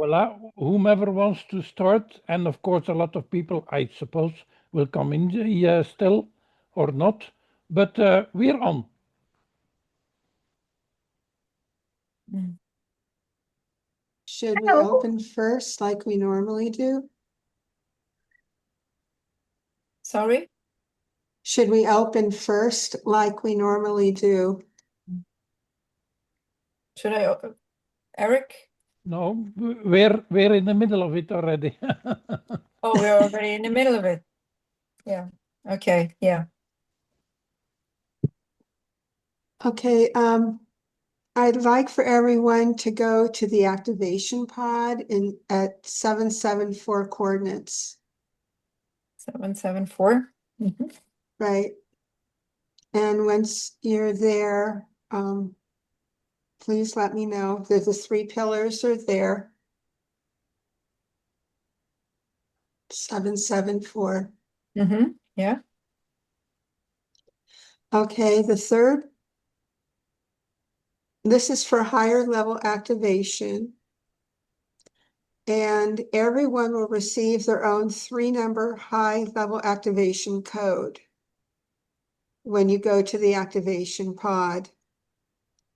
Voila, whomever wants to start, and of course a lot of people, I suppose, will come in still or not, but we're on. Should we open first like we normally do? Sorry? Should we open first like we normally do? Should I open? Eric? No, we're in the middle of it already. Oh, we're already in the middle of it. Yeah. Okay. Yeah. Okay, I'd like for everyone to go to the activation pod at 774 coordinates, 774. right? And once you're there, please let me know that the 3 pillars are there. 774. Yeah. Okay, the third, this is for higher level activation. And everyone will receive their own 3-number high level activation code when you go to the activation pod.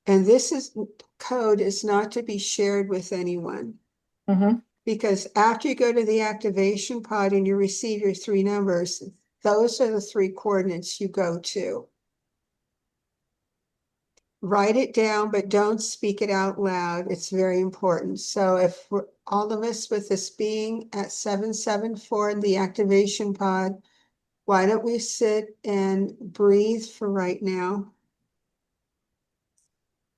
And this code is not to be shared with anyone. Because after you go to the activation pod and you receive your 3 numbers, those are the 3 coordinates you go to. Write it down, but don't speak it out loud. It's very important. So if all of us with this being at 774 in the activation pod, why don't we sit and breathe for right now?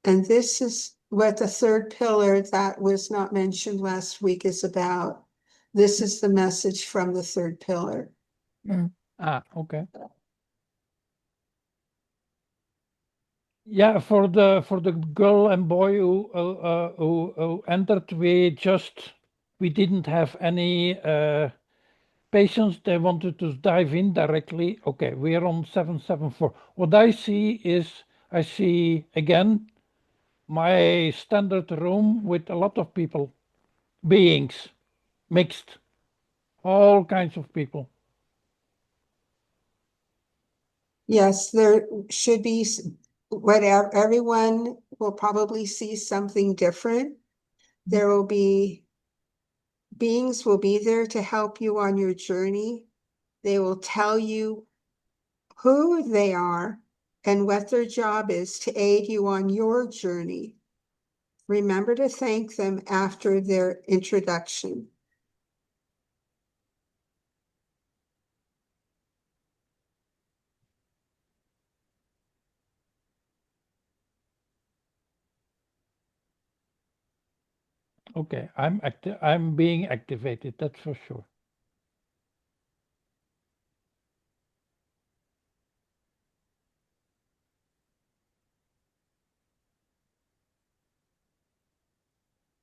And this is what the 3rd pillar that was not mentioned last week is about. This is the message from the 3rd pillar. Okay. Yeah, for the girl and boy who entered, we didn't have any patience. They wanted to dive in directly. Okay, we're on 774. What I see again my standard room with a lot of people, beings, mixed, all kinds of people. Yes, there should be whatever, everyone will probably see something different. There will be beings will be there to help you on your journey. They will tell you who they are and what their job is to aid you on your journey. Remember to thank them after their introduction. Okay, I'm being activated, that's for sure.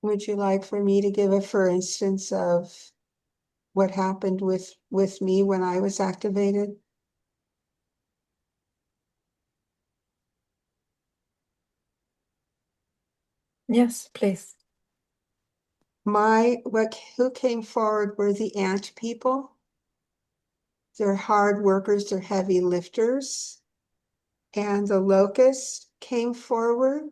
Would you like for me to give a for instance of what happened with me when I was activated? Yes, please. Who came forward were the ant people. They're hard workers, they're heavy lifters. And the locust came forward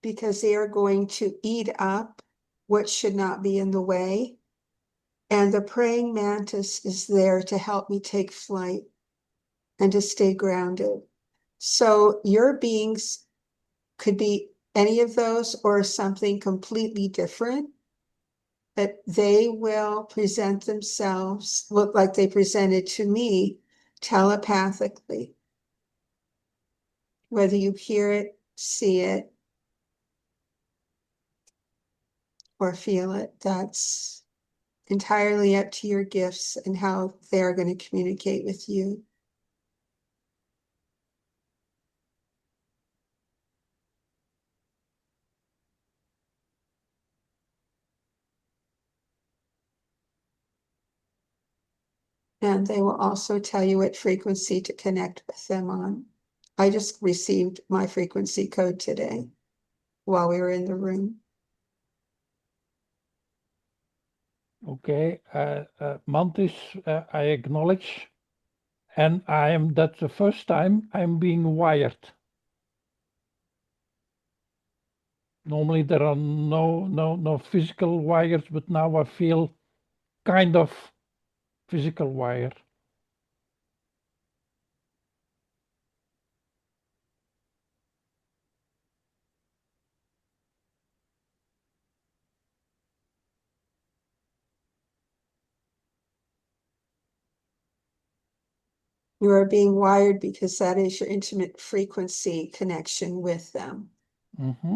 because they are going to eat up what should not be in the way. And the praying mantis is there to help me take flight and to stay grounded. So your beings could be any of those or something completely different, but they will present themselves, look like they presented to me telepathically. Whether you hear it, see it, or feel it, that's entirely up to your gifts and how they're going to communicate with you. And they will also tell you what frequency to connect with them on. I just received my frequency code today while we were in the room. Okay, Mantis, I acknowledge, and that's the first time I'm being wired. Normally there are no physical wires, but now I feel kind of physical wire. You are being wired because that is your intimate frequency connection with them. Mm-hmm.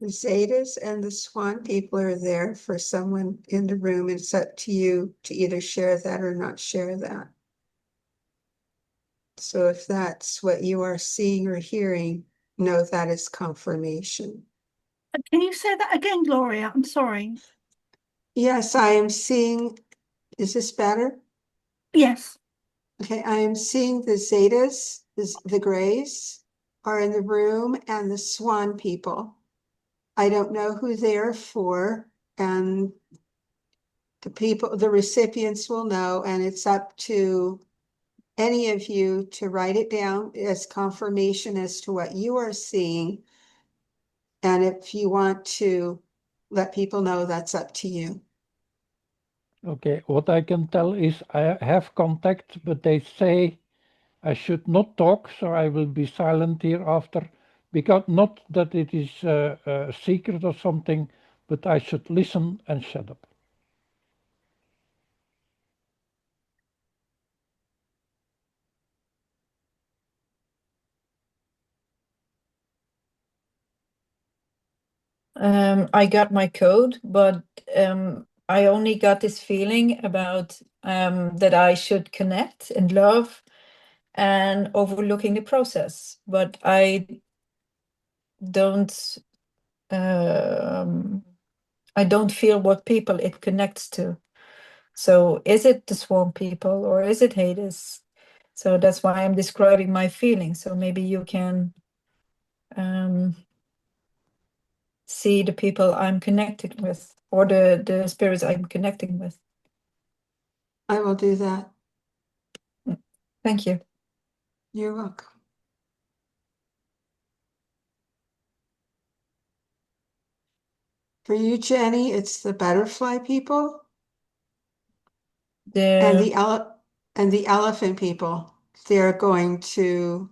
The Zetas and the Swan people are there for someone in the room. It's up to you to either share that or not share that. So if that's what you are seeing or hearing, know that is confirmation. Can you say that again, Gloria? I'm sorry. Yes, I am seeing, is this better? Yes. Okay, I am seeing the Zetas, the Greys are in the room and the Swan people. I don't know who they're for, and the recipients will know, and it's up to any of you to write it down as confirmation as to what you are seeing. And if you want to let people know, that's up to you. Okay, what I can tell is I have contact, but they say I should not talk, so I will be silent hereafter, because not that it is a secret or something, but I should listen and shut up. I got my code, but I only got this feeling about that I should connect and love and overlooking the process, but don't um, I don't feel what people it connects to. So is it the swarm people or is it Hades? So that's why I'm describing my feelings. So maybe you can see the people I'm connected with, or the spirits I'm connecting with. I will do that. Thank you. You're welcome. For you, Jenny, it's the butterfly people and the elephant people. They're going to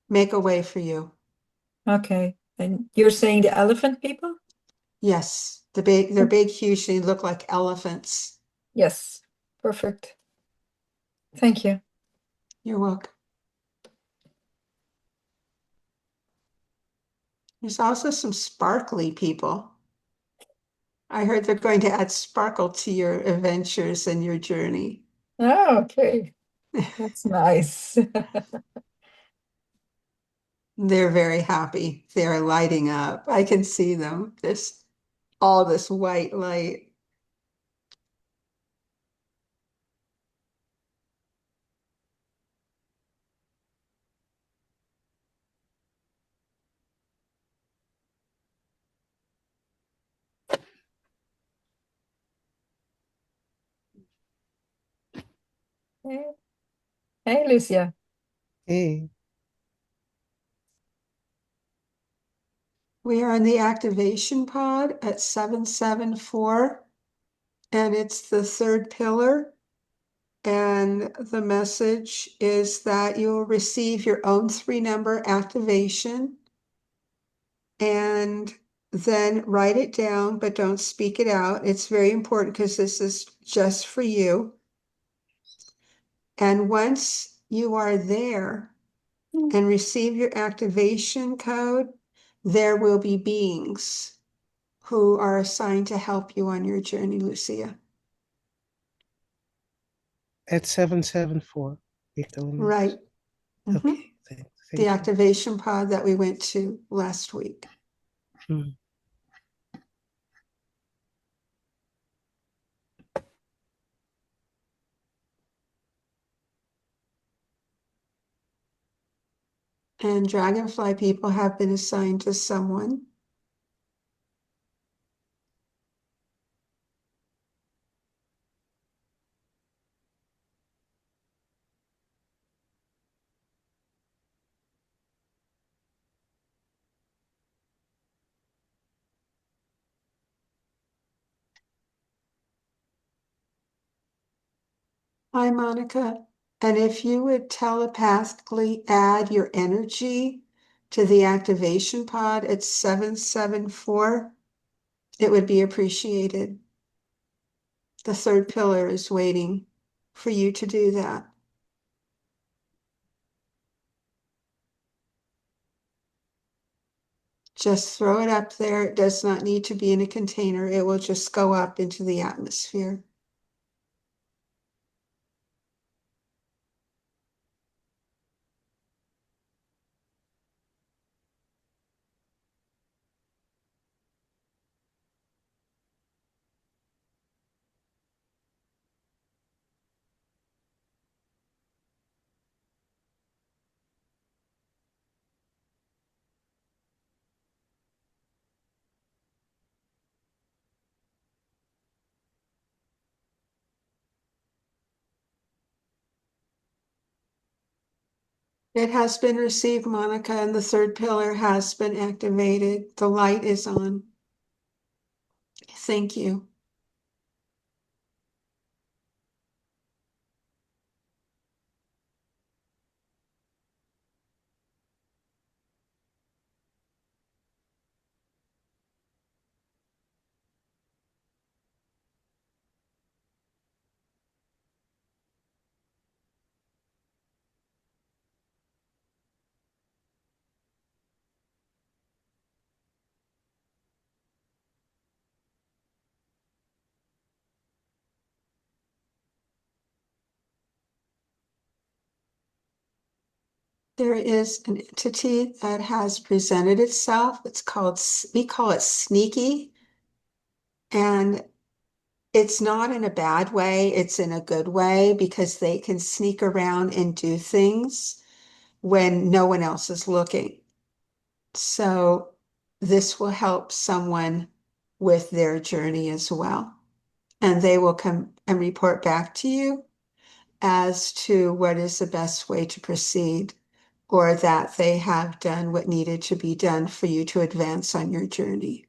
make a way for you. Okay, and you're saying the elephant people? Yes, they're big, huge. They look like elephants. Yes, perfect. Thank you. You're welcome. There's also some sparkly people. I heard they're going to add sparkle to your adventures and your journey. Oh, okay. That's nice. They're very happy. They're lighting up. I can see them. Just all this white light. Hey, Lucia. Hey. We are in the activation pod at 774, and it's the third pillar. And the message is that you will receive your own 3-number activation, and then write it down, but don't speak it out. It's very important because this is just for you. And once you are there and receive your activation code, there will be beings who are assigned to help you on your journey, Lucia. At 774, Victor. Right. Mhm. Okay, thank The you. activation pod that we went to last week. Hmm. And dragonfly people have been assigned to someone. Hi, Monica. And if you would telepathically add your energy to the activation pod at 774, it would be appreciated. The third pillar is waiting for you to do that. Just throw it up there. It does not need to be in a container. It will just go up into the atmosphere. It has been received, Monica, and the third pillar has been activated. The light is on. Thank you. There is an entity that has presented itself. It's called, we call it sneaky. And it's not in a bad way, it's in a good way because they can sneak around and do things when no one else is looking. So this will help someone with their journey as well. And they will come and report back to you as to what is the best way to proceed, or that they have done what needed to be done for you to advance on your journey.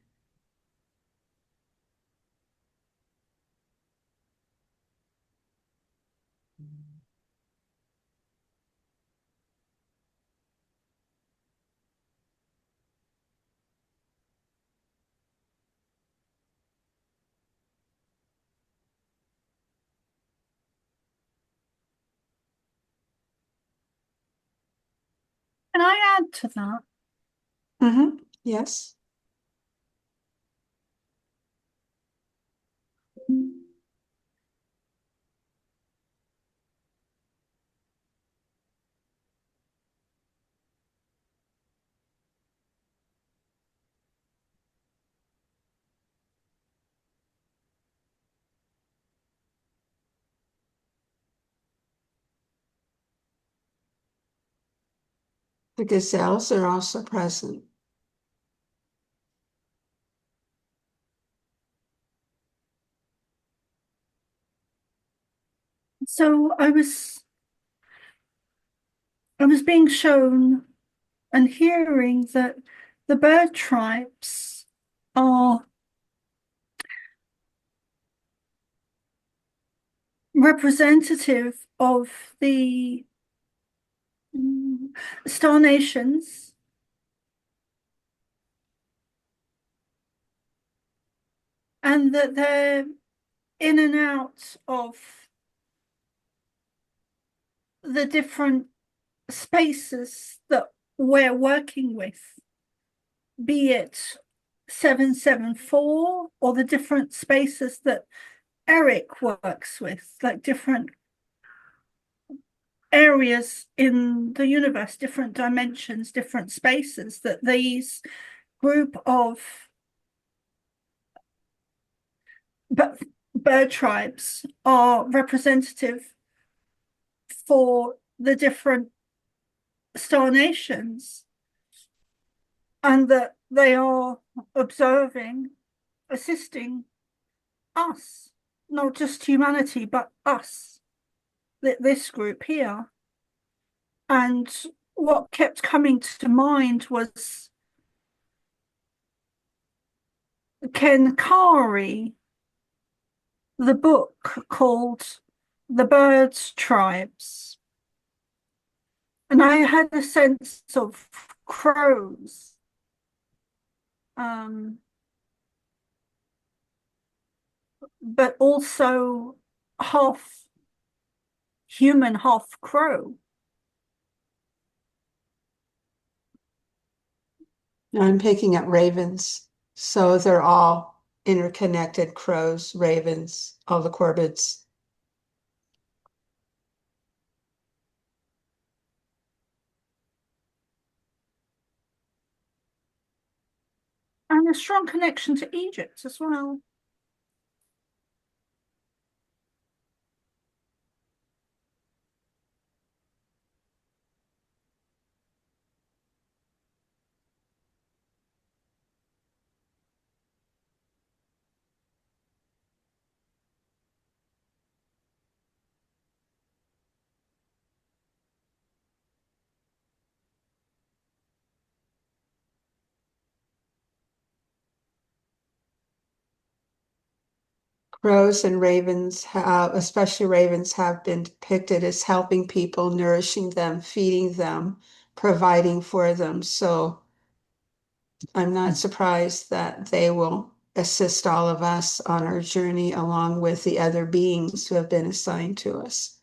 Can I add to that? Yes. The gazelles are also present. So I was I was being shown and hearing that the bird tribes are representative of the star nations, and that they're in and out of the different spaces that we're working with, be it 774 or the different spaces that Eric works with, like different areas in the universe, different dimensions, different spaces, that these group of bird tribes are representative for the different star nations, and that they are observing, assisting us, not just humanity, but us, this group here. And what kept coming to mind was Kenkari, the book called The Birds Tribes. And I had a sense of crows. But also half human, half crow. I'm picking up ravens. So they're all interconnected: crows, ravens, all the corvids. And a strong connection to Egypt as well. Crows and ravens, especially ravens, have been depicted as helping people, nourishing them, feeding them, providing for them. So I'm not surprised that they will assist all of us on our journey along with the other beings who have been assigned to us.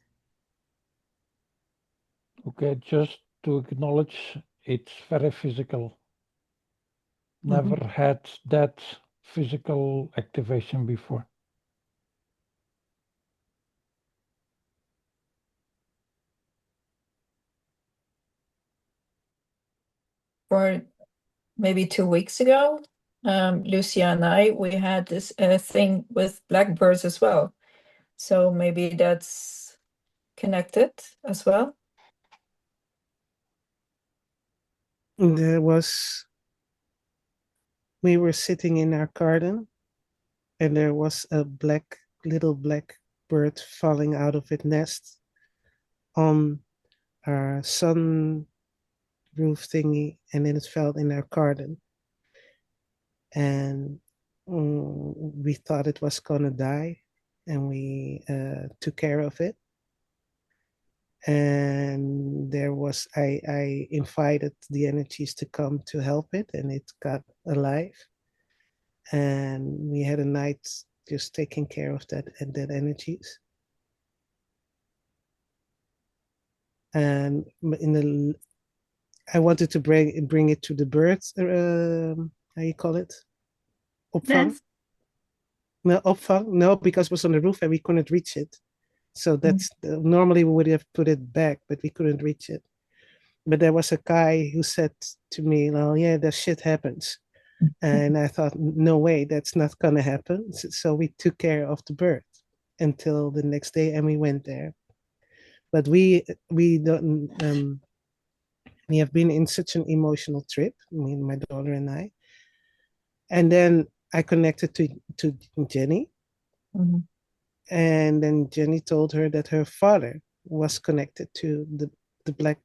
Okay, just to acknowledge it's very physical. Never had that physical activation before. For maybe 2 weeks ago, Lucia and we had this thing with blackbirds as well. So maybe that's connected as well. We were sitting in our garden, and there was a little black bird falling out of its nest on our sun roof thingy, and then it fell in our garden. And we thought it was gonna die, and we took care of it. And I invited the energies to come to help it, and it got alive. And we had a night just taking care of that energies. And I wanted to bring it to the birds. How you call it? Opvang? Yes. No, opvang. No, because it was on the roof and we couldn't reach it. So that's normally we would have put it back, but we couldn't reach it. But there was a guy who said to me, "Well, yeah, that shit happens." And I thought, no way, that's not gonna happen. So we took care of the bird until the next day, and we went there. But we don't. We have been in such an emotional trip, me and my daughter and I. And then I connected to Jenny. Mm-hmm. And then Jenny told her that her father was connected to the black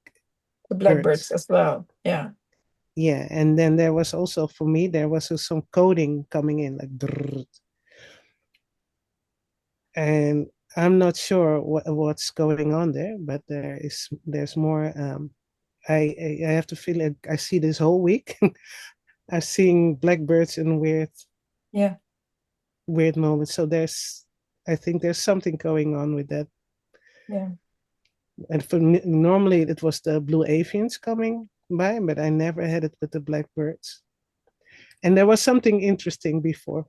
the blackbirds as well. Yeah. Yeah, and then there was also, for me, there was some coding coming in, like drrrr. And I'm not sure what's going on there, but there's more. I have to feel like I see this whole week. I'm seeing blackbirds in weird moments. So I think there's something going on with that. Yeah. And for me, normally it was the blue avians coming by, but I never had it with the blackbirds. And there was something interesting before.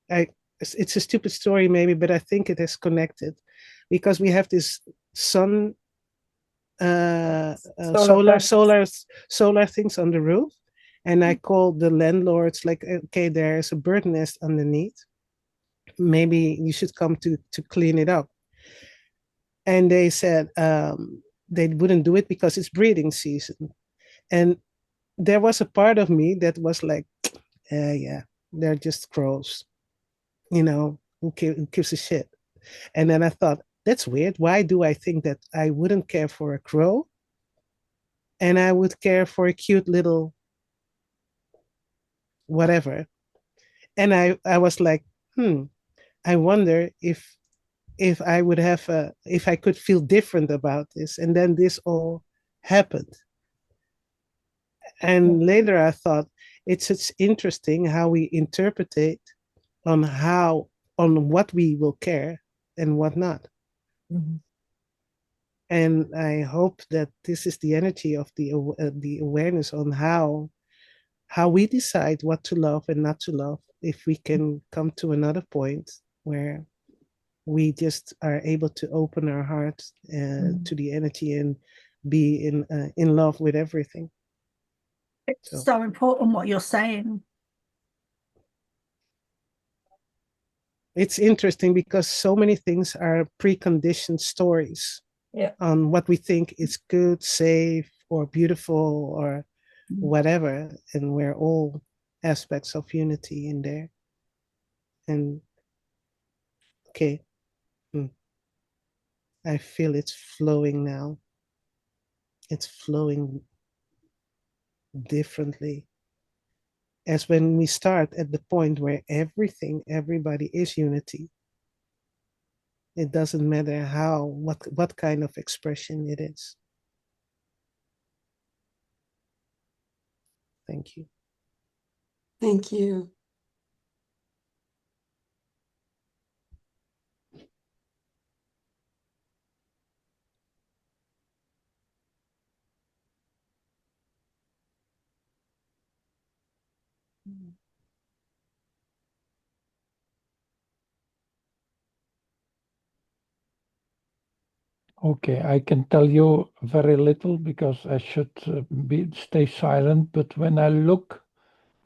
It's a stupid story maybe, but I think it is connected because we have this sun solar things on the roof, and I called the landlords like, okay, there's a bird nest underneath, maybe you should come to clean it up. And they said they wouldn't do it because it's breeding season. And there was a part of me that was like, yeah, they're just crows, who gives a shit. And then I thought, that's weird. Why do I think that I wouldn't care for a crow and I would care for a cute little whatever? And I was like, I wonder if I would have if I could feel different about this. And then this all happened. And later I thought, it's interesting how we interpret it on what we will care and what not. Mm-hmm. And I hope that this is the energy of the awareness on how we decide what to love and not to love. If we can come to another point where we just are able to open our hearts to the energy and be in love with everything. It's so important what you're saying. It's interesting because so many things are preconditioned stories on what we think is good, safe, or beautiful, or whatever. And we're all aspects of unity in there. And okay, I feel it's flowing now. It's flowing differently. As when we start at the point where everybody is unity. It doesn't matter what kind of expression it is. Thank you. Thank you. Okay, I can tell you very little because I should stay silent. But when I look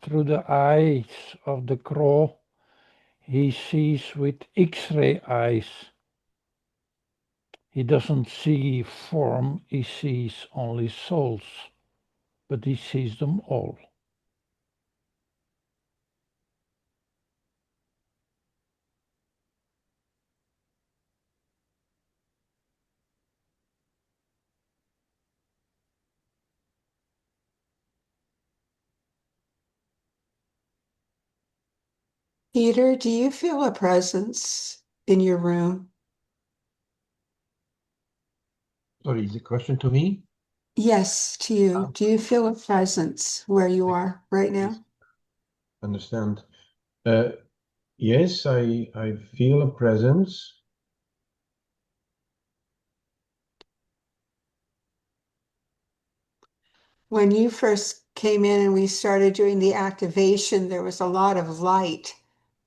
through the eyes of the crow, he sees with X-ray eyes. He doesn't see form, he sees only souls, but he sees them all. Peter, do you feel a presence in your room? Sorry, is the question to me? Yes, to you. Do you feel a presence where you are right now? Understand. Yes, I feel a presence. When you first came in and we started doing the activation, there was a lot of light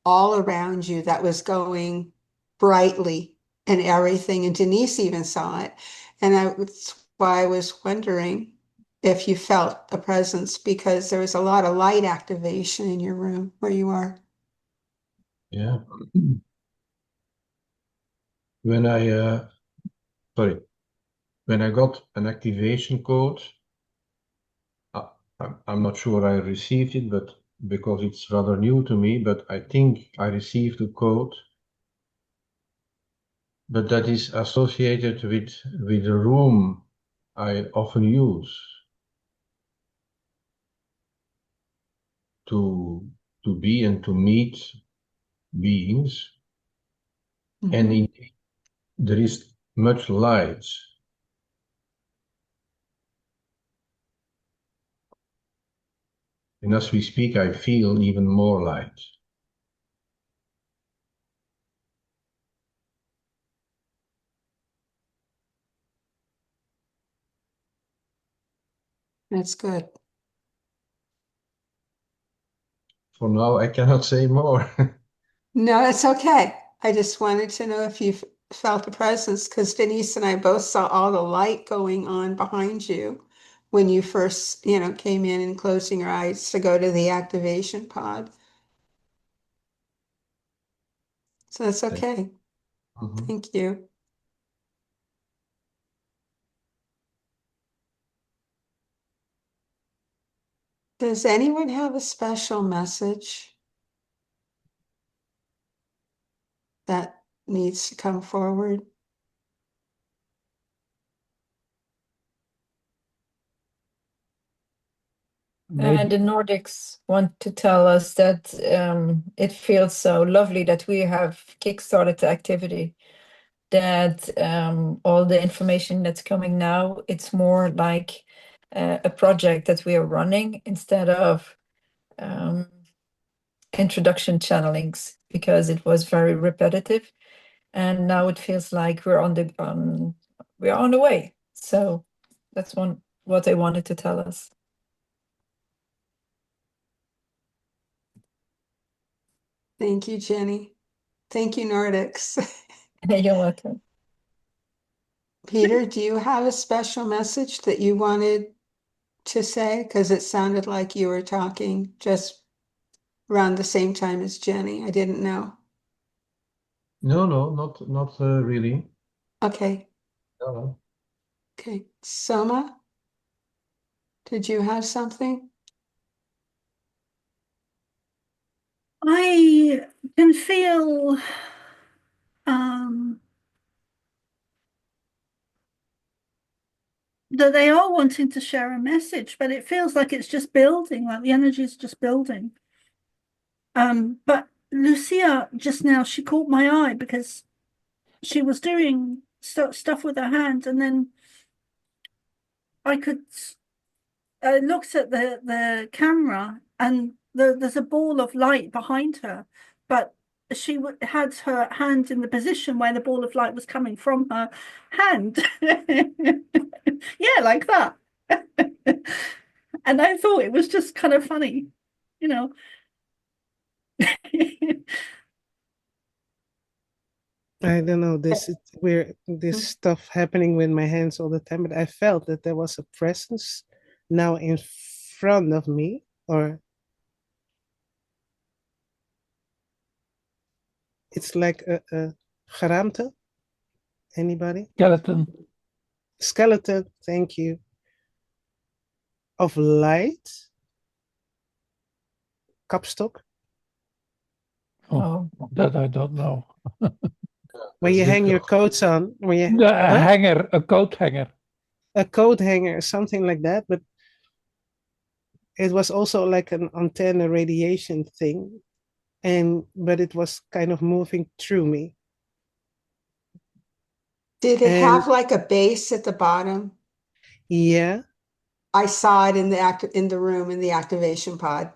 all around you that was going brightly and everything. And Denise even saw it. And that's why I was wondering if you felt a presence because there was a lot of light activation in your room where you are. Yeah. When I got an activation code, I'm not sure I received it, but because it's rather new to me, but I think I received a code, but that is associated with a room I often use to be and to meet beings. Mhm. And indeed, there is much light. And as we speak, I feel even more light. That's good. For now, I cannot say more. No, it's okay. I just wanted to know if you felt a presence because Denise and I both saw all the light going on behind you when you first, came in and closing your eyes to go to the activation pod. So that's okay. Mhm. Thank you. Does anyone have a special message that needs to come forward? And the Maybe Nordics want to tell us that it feels so lovely that we have kickstarted the activity, that all the information that's coming now, it's more like a project that we are running instead of introduction channelings, because it was very repetitive. And now it feels like we're on the way. So that's what they wanted to tell us. Thank you, Jenny. Thank you, Nordics. You're welcome. Peter, do you have a special message that you wanted to say? Because it sounded like you were talking just around the same time as Jenny. I didn't know. No, not really. Okay. No. Okay. Soma, did you have something? I can feel um, that they are wanting to share a message, but it feels like it's just building, like the energy is just building. But Lucia just now, she caught my eye because she was doing stuff with her hand, and then I looked at the camera, and there's a ball of light behind her, but she had her hand in the position where the ball of light was coming from her hand. Yeah, like that. And I thought it was just kind of funny, you know. I don't know. This is weird. This stuff happening with my hands all the time, but I felt that there was a presence now in front of me, or it's like a geraamte. Anybody? skeleton. Skeleton. Thank you. Of light. Kapstok. Oh, that I don't know. Where you hang your coats on. Where you A what? hanger, a coat hanger. A coat hanger, something like that. But it was also like an antenna radiation thing, but it was kind of moving through me. Did it And have like a base at the bottom? yeah, I saw it in the room in the activation pod.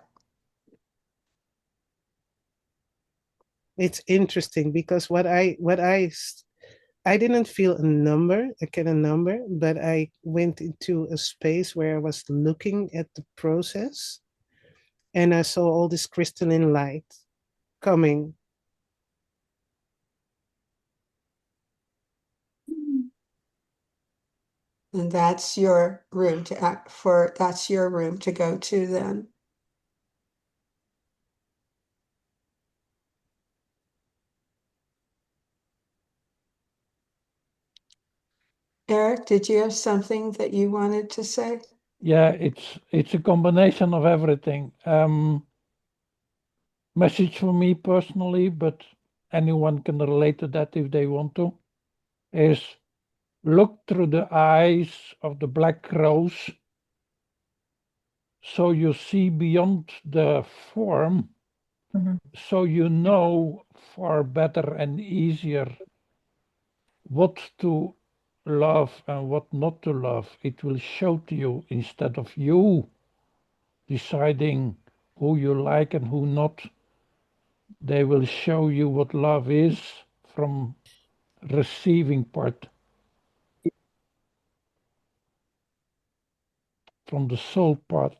it's interesting because I didn't feel a number, a number, but I went into a space where I was looking at the process, and I saw all this crystalline light coming. And that's your room that's your room to go to then. Eric, did you have something that you wanted to say? Yeah, it's a combination of everything. Message for me personally, but anyone can relate to that if they want to, is Look through the eyes of the black crows, so you see beyond the form, so you know far better and easier what to love and what not to love. It will show to you instead of you deciding who you like and who not. They will show you what love is from receiving part, from the soul part.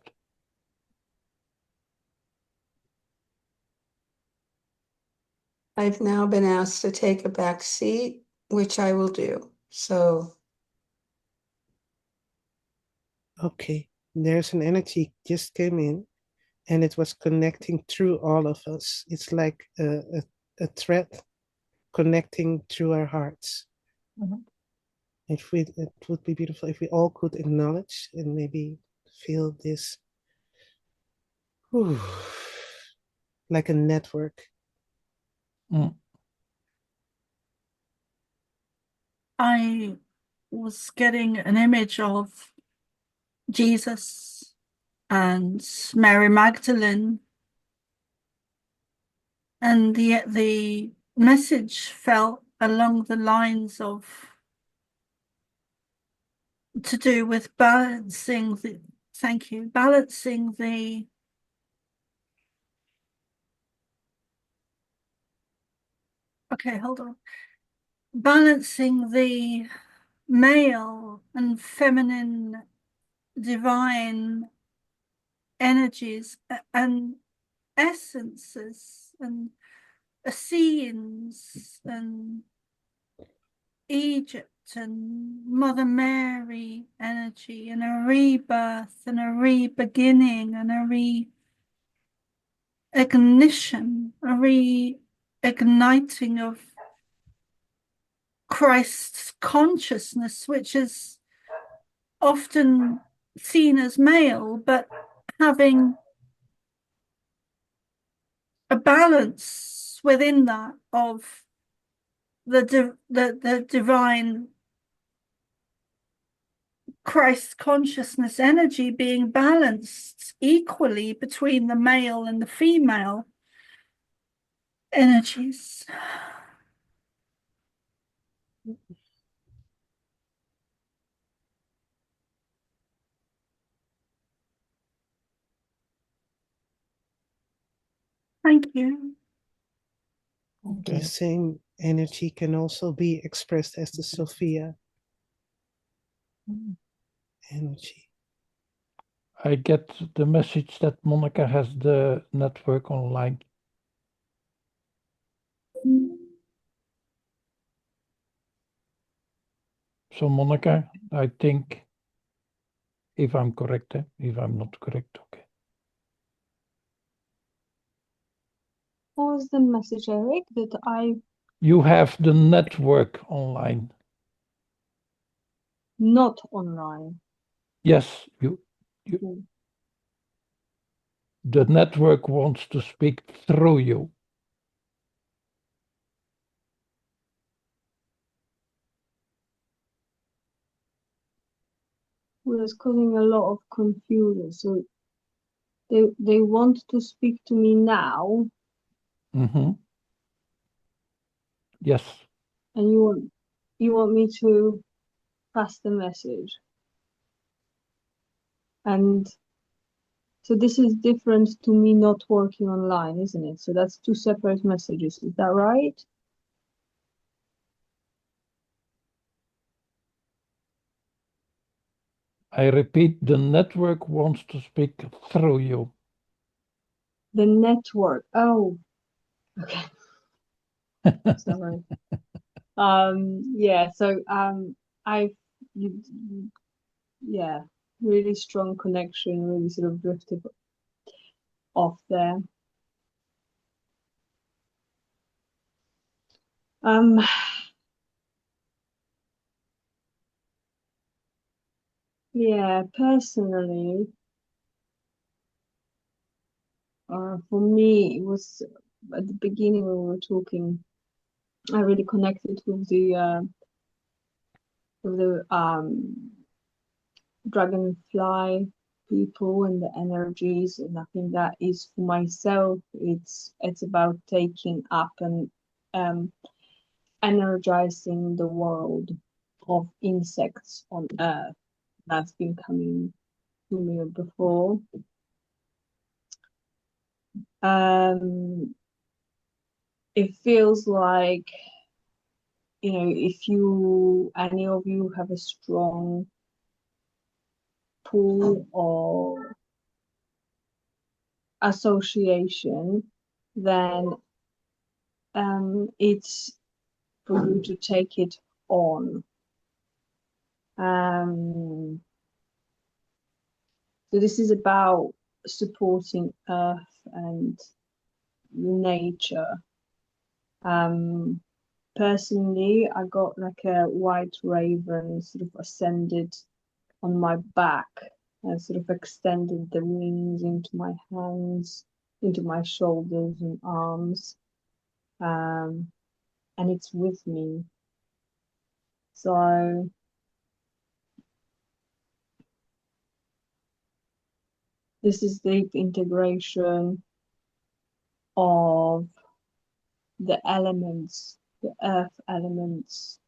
I've now been asked to take a back seat, which I will do. So, Okay, there's an energy just came in, and it was connecting through all of us. It's like a thread connecting through our hearts. If it would be beautiful if we all could acknowledge and maybe feel this, whew, like a network. I was getting an image of Jesus and Mary Magdalene, and the message felt along the lines of to do with balancing the balancing the hold on, balancing the male and feminine divine energies and essences and Essenes and Egypt and Mother Mary energy and a rebirth and a re-beginning and a re-ignition, a re-igniting of Christ's consciousness, which is often seen as male, but having a balance within that of the divine Christ consciousness energy being balanced equally between the male and the female energies. Thank you. The same energy can also be expressed as the Sophia energy. I get the message that Monica has the network online. So Monica, I think, if I'm correct, if I'm not correct, okay. What was the message, Eric, that You have the network online. not online? Yes, the network wants to speak through you. Was causing a lot of confusion. So they want to speak to me now. Yes. And you want me to pass the message. And so this is different to me not working online, isn't it? So that's two separate messages. Is that right? I repeat, the network wants to speak through you. The network. Oh, okay. Sorry. Yeah. So yeah, really strong connection. Really sort of drifted off there. Yeah, personally, for me, it was at the beginning when we were talking, I really connected with the the dragonfly people and the energies, and I think that is for myself, it's about taking up and energizing the world of insects on Earth. That's been coming to me before. It feels like, you know, if any of you have a strong pull or association, then it's for you to take it on. So this is about supporting Earth and nature. Personally, I got like a white raven sort of ascended on my back and sort of extended the wings into my hands, into my shoulders and arms. And it's with me. So this is deep integration of the elements, the earth elements,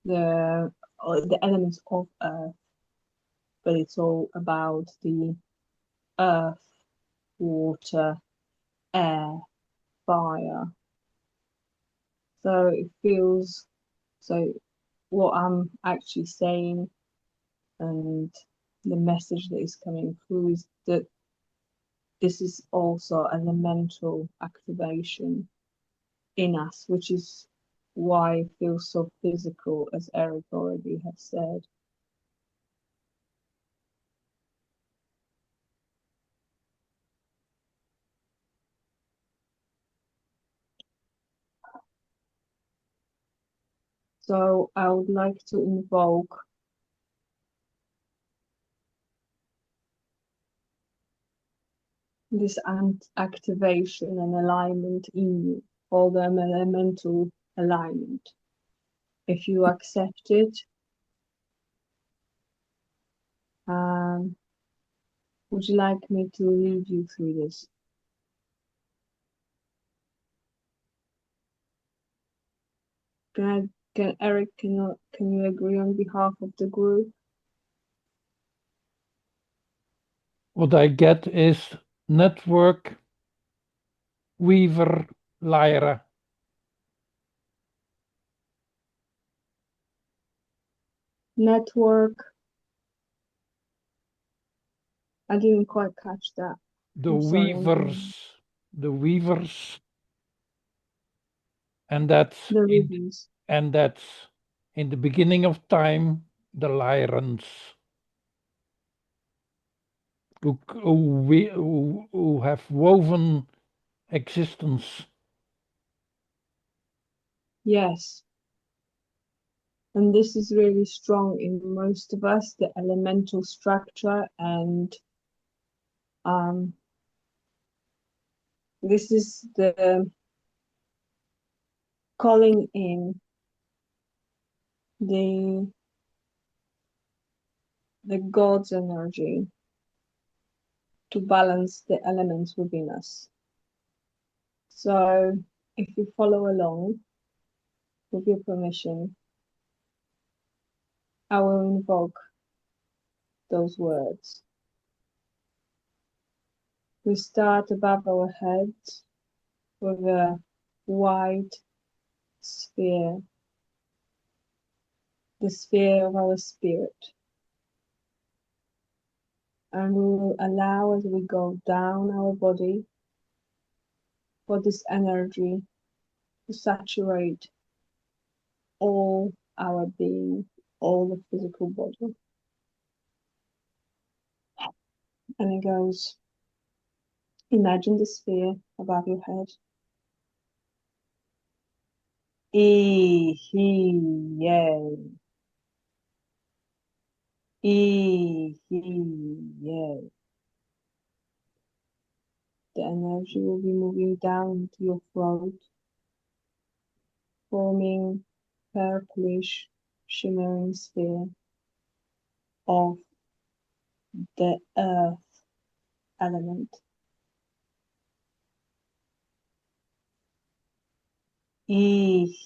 the elements of earth, but it's all about the earth, water, air, fire. So it feels, so what I'm actually saying and the message that is coming through is that this is also elemental activation in us, which is why it feels so physical, as Eric already has said. So I would like to invoke this activation and alignment in you, all the elemental alignment. If you accept it, would you like me to lead you through this? Eric, can you agree on behalf of the group? What I get is network Weaver Lyra. Network. I didn't quite catch that. The I'm sorry, weavers, and that's the rhythms. and that's in the beginning of time, the Lyrans who have woven existence. Yes. And this is really strong in most of us, the elemental structure, and this is the calling in the God's energy to balance the elements within us. So if you follow along, with your permission, I will invoke those words. We start above our heads with a white sphere, the sphere of our spirit. And we will allow, as we go down our body, for this energy to saturate all our being, all the physical body. And it goes, imagine the sphere above your head. E, he, yay. E, he, yay. The energy will be moving down to your throat, forming purplish shimmering sphere of the earth element. He,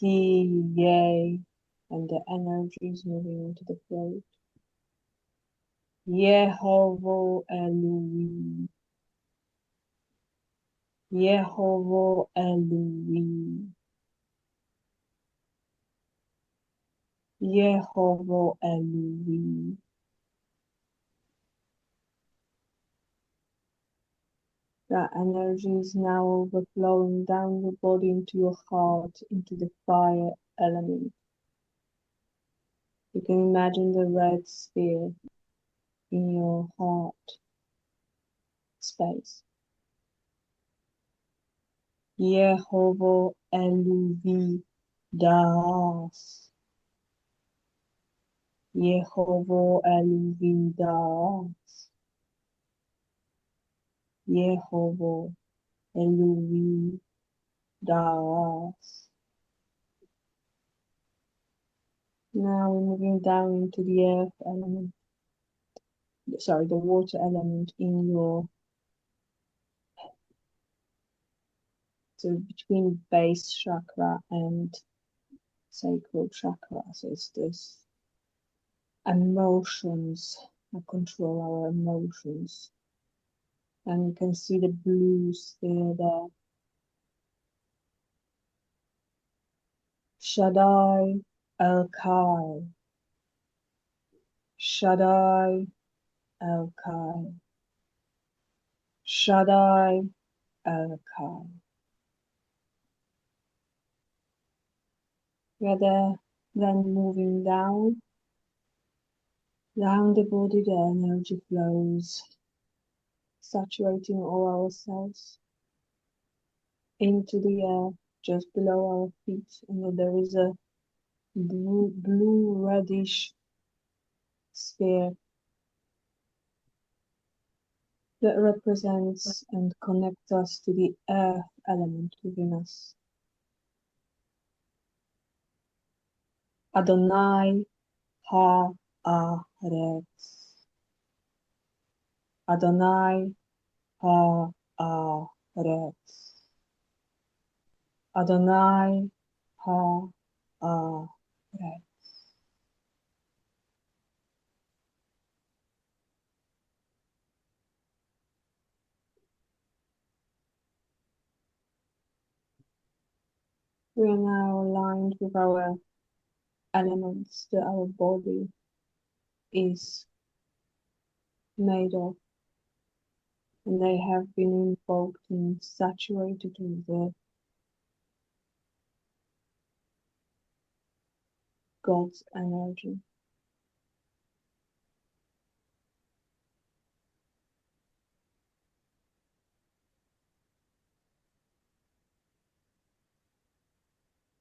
yay, and the energy is moving into the throat. Yehovo Elui, Yehovo Elui, Yehovo Elui. That energy is now overflowing down your body into your heart, into the fire element. You can imagine the red sphere in your heart space. Yehovo Eluvi Das. Yehovo Eluvi Das. Yehovo Eluvi Das. Now we're moving down into the earth element. Sorry, the water element in your, so between base chakra and sacral chakra. So it's this emotions, I control our emotions. And you can see the blue sphere there. Shaddai El-Kai. Shaddai El-Kai. Shaddai El-Kai. We're there, then moving down the body, the energy flows, saturating all our cells into the air just below our feet. And there is a blue reddish sphere that represents and connects us to the earth element within us. Adonai Haaretz. Adonai Haaretz. Adonai Haaretz. We are now aligned with our elements that our body is made of, and they have been invoked and saturated with the God's energy.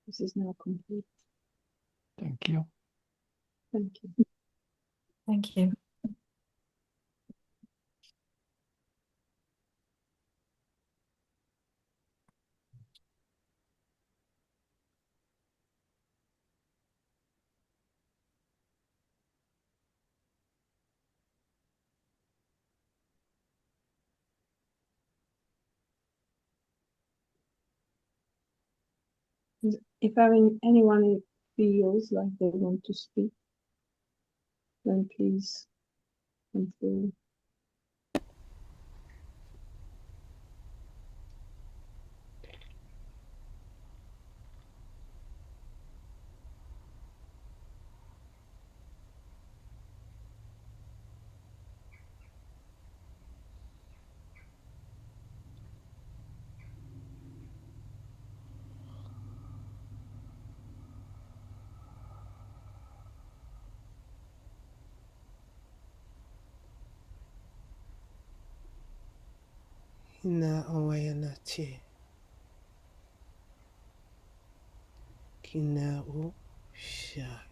This is now complete. Thank you. Thank you. Thank you. If anyone feels like they want to speak, then please come through. Hina awayana che. Kina u sha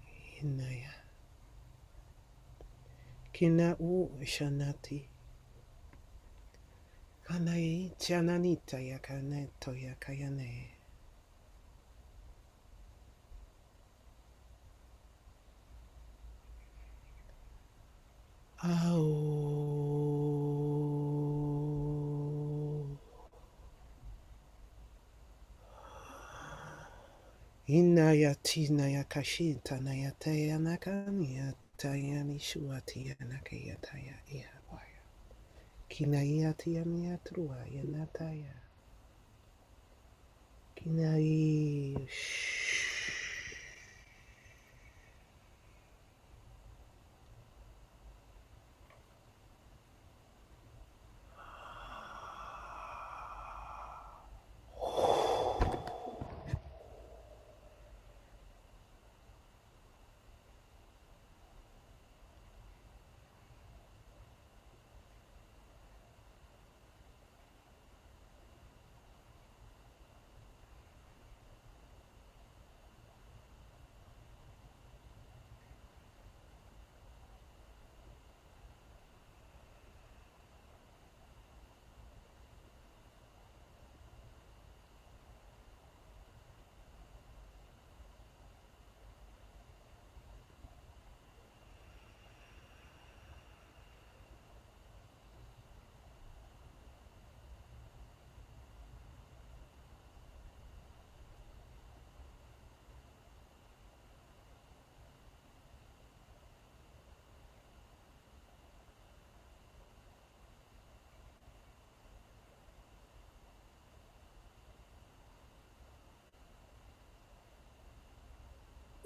hinaya. Kina u shanati. Kanai chananita yakane toya kayane. Inayati nayakashinta nayataya nakania tayani shuatia nakayataya ihabaya. Kinayati amiatrua yanataya. Kinai.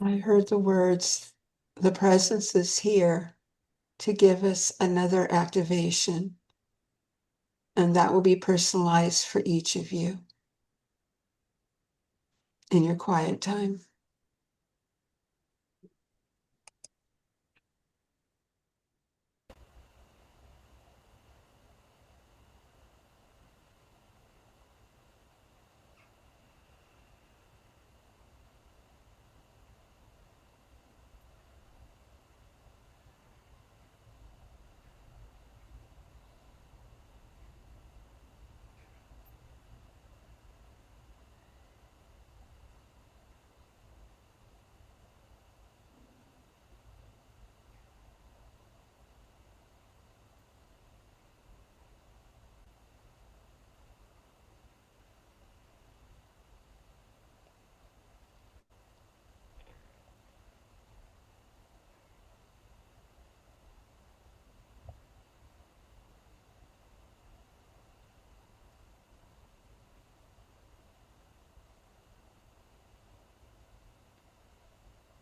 I heard the words, the presence is here to give us another activation, and that will be personalized for each of you in your quiet time.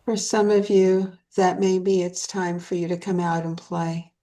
For some of you, that may be it's time for you to come out and play.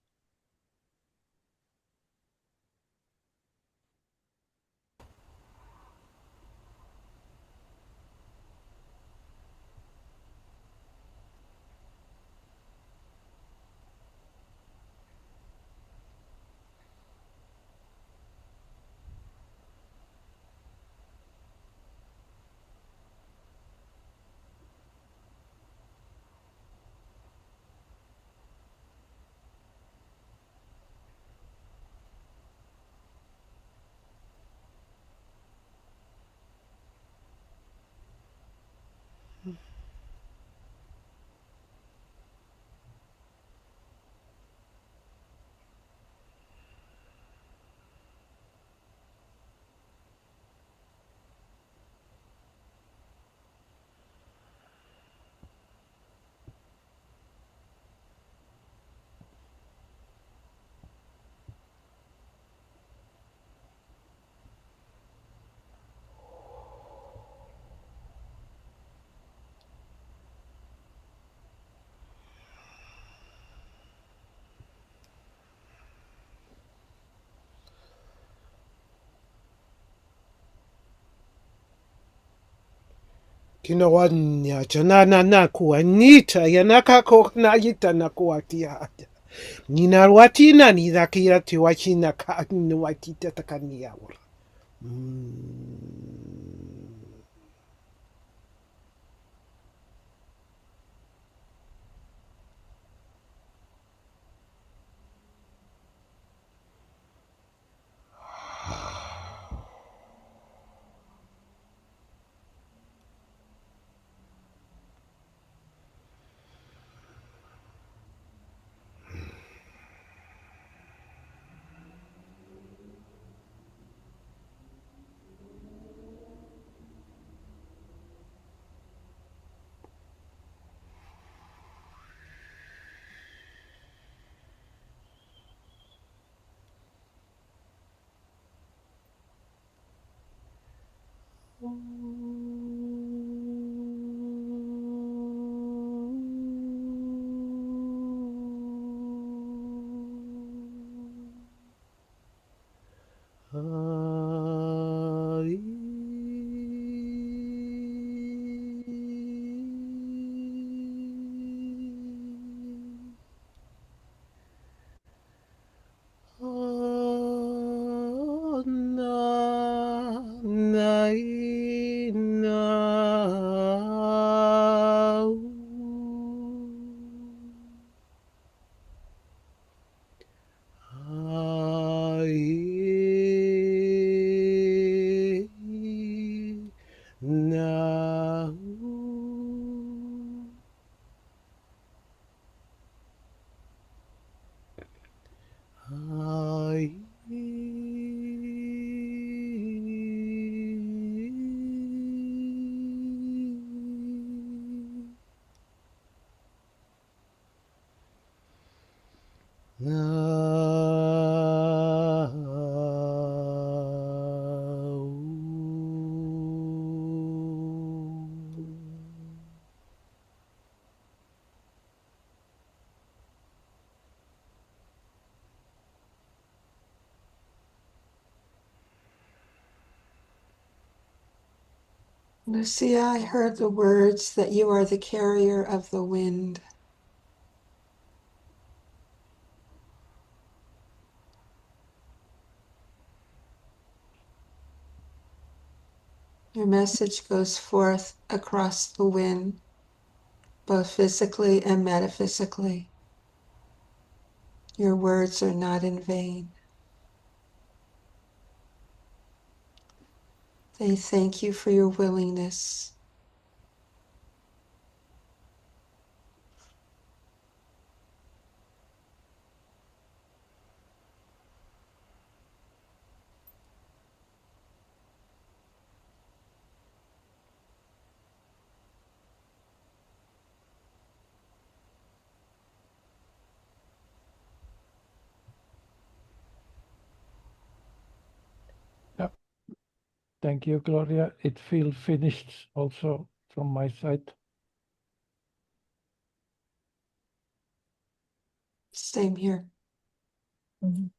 Kinawanya janana na kuanita yanaka koknayita na kuatia. Ninarwatina ni dakira tiwachina ka nwatita takania. Lucia, I heard the words that you are the carrier of the wind. Your message goes forth across the wind, both physically and metaphysically. Your words are not in vain. They thank you for your willingness. Thank you, Gloria. It feels finished also from my side. Same here. Mhm.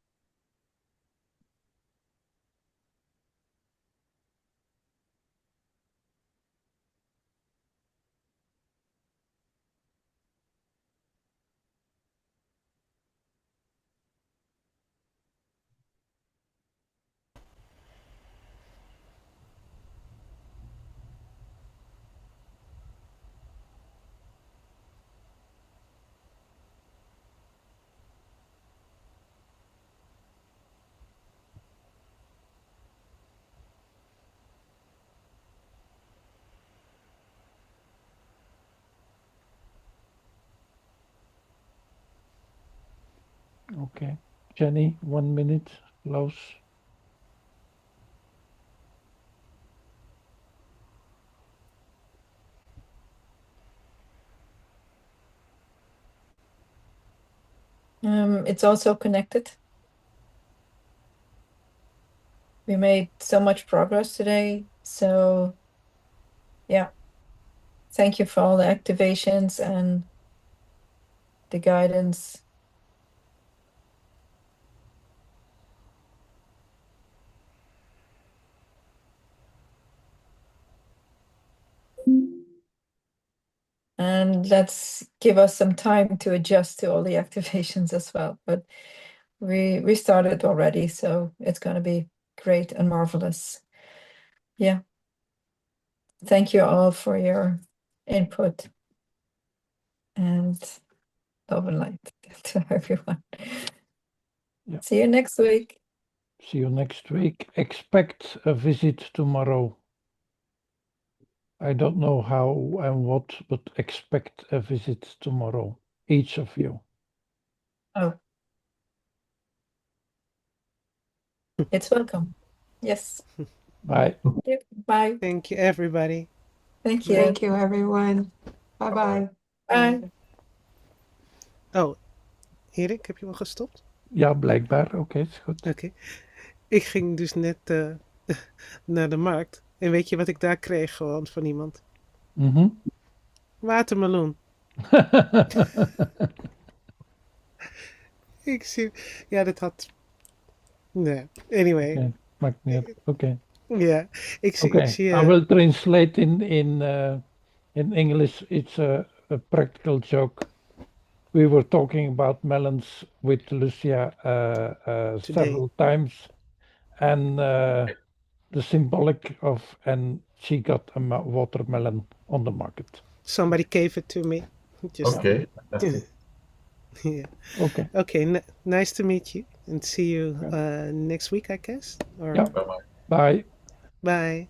Okay. Jenny, 1 minute, close. It's also connected. We made so much progress today. So, yeah. Thank you for all the activations and the guidance. And let's give us some time to adjust to all the activations as well. But we started already, so it's going to be great and marvelous. Yeah. Thank you all for your input, and love and light to everyone. Yeah. See you next week. See you next week. Expect a visit tomorrow. I don't know how and what, but expect a visit tomorrow, each of you. Oh, it's welcome. Yes. Bye. Yep. Bye. Thank you, everybody. Thank you. Thank you, everyone. Bye-bye. Bye. Oh, Erik, heb je al gestopt? Ja, blijkbaar. Oké, is goed. Oké. Ik ging dus net naar de markt En weet je wat ik daar kreeg gewoon van iemand? Mhm. Watermeloen. Ik zie... Ja, dat had... Nee. Anyway. Okay, maakt niet uit. Okay. Ja, ik Okay, zie... I will translate in English. It's a practical joke. We were talking about melons with Lucia several times, and the symbolic of, and she got a watermelon on the market. Somebody gave it to me. Just, Okay, fantastic. yeah. Okay. Okay, nice to meet you and see you next week, I guess. Or Yeah. Bye-bye. Bye. bye.